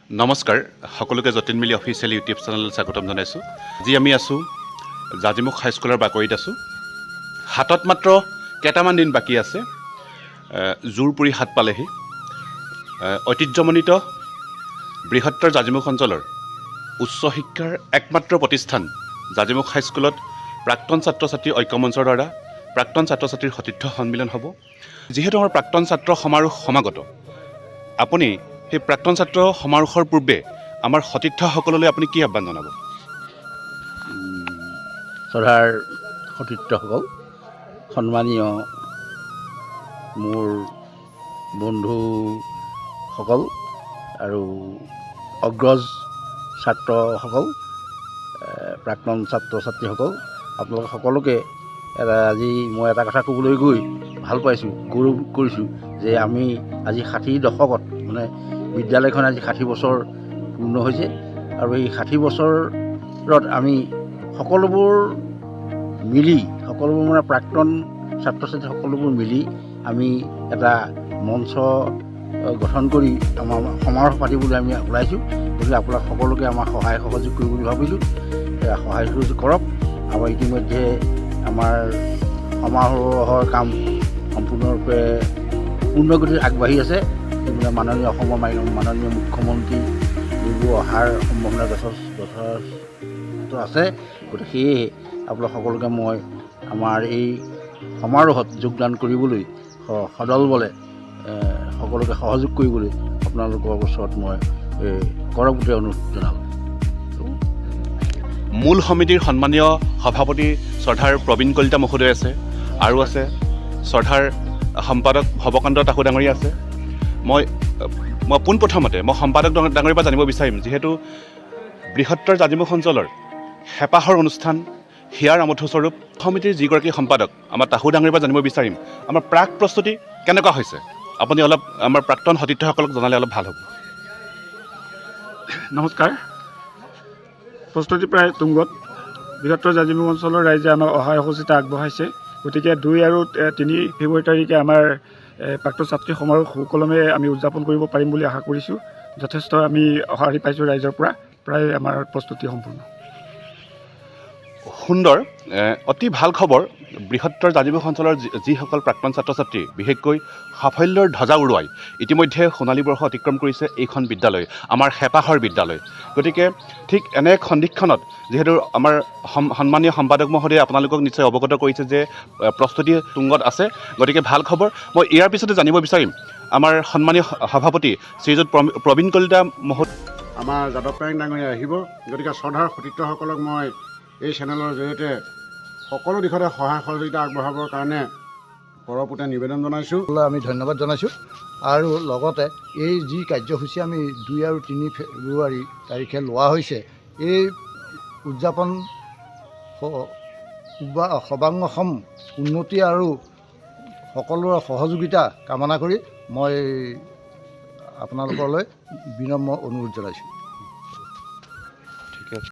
নমস্কাৰ সকলোকে যতীন মিলি অফিচিয়েল ইউটিউব চেনেল স্বাগতম জনাইছোঁ। আজি আমি আছোঁ জাজিমুখ হাইস্কুলৰ বাকৰিত আছোঁ। হাতত মাত্ৰ কেইটামান দিন বাকী আছে, জোৰ পুৰি হাত পালেহি। ঐতিহ্যমণ্ডিত বৃহত্তৰ জাজিমুখ অঞ্চলৰ উচ্চ শিক্ষাৰ একমাত্ৰ প্ৰতিষ্ঠান জাজিমুখ হাইস্কুলত প্ৰাক্তন ছাত্ৰ ছাত্ৰী ঐক্যমঞ্চৰ দ্বাৰা প্ৰাক্তন ছাত্ৰ ছাত্ৰীৰ সতীৰ্থ সন্মিলন হ'ব। যিহেতু আমাৰ প্ৰাক্তন ছাত্ৰ সমাৰোহ সমাগত, আপুনি সেই প্ৰাক্তন ছাত্ৰ সমাৰোহৰ পূৰ্বে আমাৰ সতীৰ্থসকললৈ আপুনি কি আহ্বান জনাব? শ্ৰদ্ধাৰ সতীৰ্থসকল, সন্মানীয় মোৰ বন্ধুসকল আৰু অগ্ৰজ ছাত্ৰসকল, প্ৰাক্তন ছাত্ৰ ছাত্ৰীসকল, আপোনালোক সকলোকে আজি মই এটা কথা ক'বলৈ গৈ ভাল পাইছোঁ, গৌৰৱ কৰিছোঁ যে আমি আজি 60 দশকত মানে বিদ্যালয়খন আজি 60 বছৰ পূৰ্ণ হৈছে আৰু এই 60 বছৰত আমি সকলোবোৰ মানে প্ৰাক্তন ছাত্ৰ ছাত্ৰী সকলোবোৰ মিলি আমি এটা মঞ্চ গঠন কৰি আমাৰ সমাৰোহ পাতিবলৈ আমি ওলাইছোঁ। গতিকে আপোনাক সকলোকে আমাৰ সহায় সহযোগ কৰিব বুলি ভাবিছোঁ। সহায় সহযোগ কৰক। আমাৰ ইতিমধ্যে আমাৰ সমাৰোহৰ কাম সম্পূৰ্ণৰূপে পূৰ্ণগতিত আগবাঢ়ি আছে। মাননীয় অসমৰ মাননীয় মুখ্যমন্ত্ৰী এইবোৰ অহাৰ সম্ভাৱনা যথেষ্ট আছে। গতিকে সেয়েহে আপোনালোক সকলোকে মই আমাৰ এই সমাৰোহত যোগদান কৰিবলৈ সদল বলে সকলোকে সহযোগ কৰিবলৈ আপোনালোকৰ ওচৰত মই কৰপূতে অনুৰোধ জনালোঁ। মূল সমিতিৰ সন্মানীয় সভাপতি শ্ৰদ্ধাৰ প্ৰবীণ কলিতা মহোদয় আছে, আৰু আছে শ্ৰদ্ধাৰ সম্পাদক ভৱকান্ত তাহু ডাঙৰীয়া আছে। মই পোনপ্ৰথমতে সম্পাদক ডাঙৰীয়াৰ পৰা জানিব বিচাৰিম, যিহেতু বৃহত্তৰ জাজিমুখ অঞ্চলৰ হেঁপাহৰ অনুষ্ঠান হিয়াৰ আমঠুস্বৰূপ সমিতিৰ যিগৰাকী সম্পাদক আমাৰ তাহু ডাঙৰীয়াৰ পৰা জানিব বিচাৰিম, আমাৰ প্ৰাক প্ৰস্তুতি কেনেকুৱা হৈছে? আপুনি অলপ আমাৰ প্ৰাক্তন সতীৰ্থসকলক জনালে অলপ ভাল হ'ব। নমস্কাৰ। প্ৰস্তুতি প্ৰায় তুংগত। বৃহত্তৰ জাজিমুখ অঞ্চলৰ ৰাইজে আমাক অহায় সহযোগিতা আগবঢ়াইছে। গতিকে 2 আৰু 3 ফেব্ৰুৱাৰী তাৰিখে আমাৰ প্ৰাক্তন ছাত্ৰী সমাৰোহ সুকলমে আমি উদযাপন কৰিব পাৰিম বুলি আশা কৰিছোঁ। যথেষ্ট আমি সঁহাৰি পাইছোঁ ৰাইজৰ পৰা। প্ৰায় আমাৰ প্ৰস্তুতি সম্পূৰ্ণ। সুন্দৰ, অতি ভাল খবৰ। বৃহত্তৰ জাজিমুখ অঞ্চলৰ যিসকল প্ৰাক্তন ছাত্ৰ ছাত্ৰী বিশেষকৈ সাফল্যৰ ধ্বজা উৰুৱাই ইতিমধ্যে সোণালী বৰ্ষ অতিক্ৰম কৰিছে এইখন বিদ্যালয়, আমাৰ হেঁপাহৰ বিদ্যালয়। গতিকে ঠিক এনে এক সন্ধিক্ষণত যিহেতু আমাৰ সন্মানীয় সম্পাদক মহোদয়ে আপোনালোকক নিশ্চয় অৱগত কৰিছে যে প্ৰস্তুতি তুংগত আছে। গতিকে ভাল খবৰ। মই ইয়াৰ পিছতে জানিব বিচাৰিম আমাৰ সন্মানীয় সভাপতি শ্ৰীযুত প্ৰবীণ কলিতা মহোদয়। আমাৰ যাদৱ পায়েং ডাঙৰীয়া আহিব। গতিকে শ্ৰদ্ধাৰ সতীৰ্থসকলক মই এই চেনেলৰ জৰিয়তে সকলো দিশতে সহায় সহযোগিতা আগবঢ়াবৰ কাৰণে কৰপূতে নিবেদন জনাইছোঁ। আমি ধন্যবাদ জনাইছোঁ। আৰু লগতে এই যি কাৰ্যসূচী আমি 2 আৰু 3 ফেব্ৰুৱাৰী তাৰিখে লোৱা হৈছে, এই উদযাপন সৰ্বাংগসম উন্নতি আৰু সকলোৰে সহযোগিতা কামনা কৰি মই আপোনালোকলৈ বিনম্ৰ অনুৰোধ জনাইছোঁ।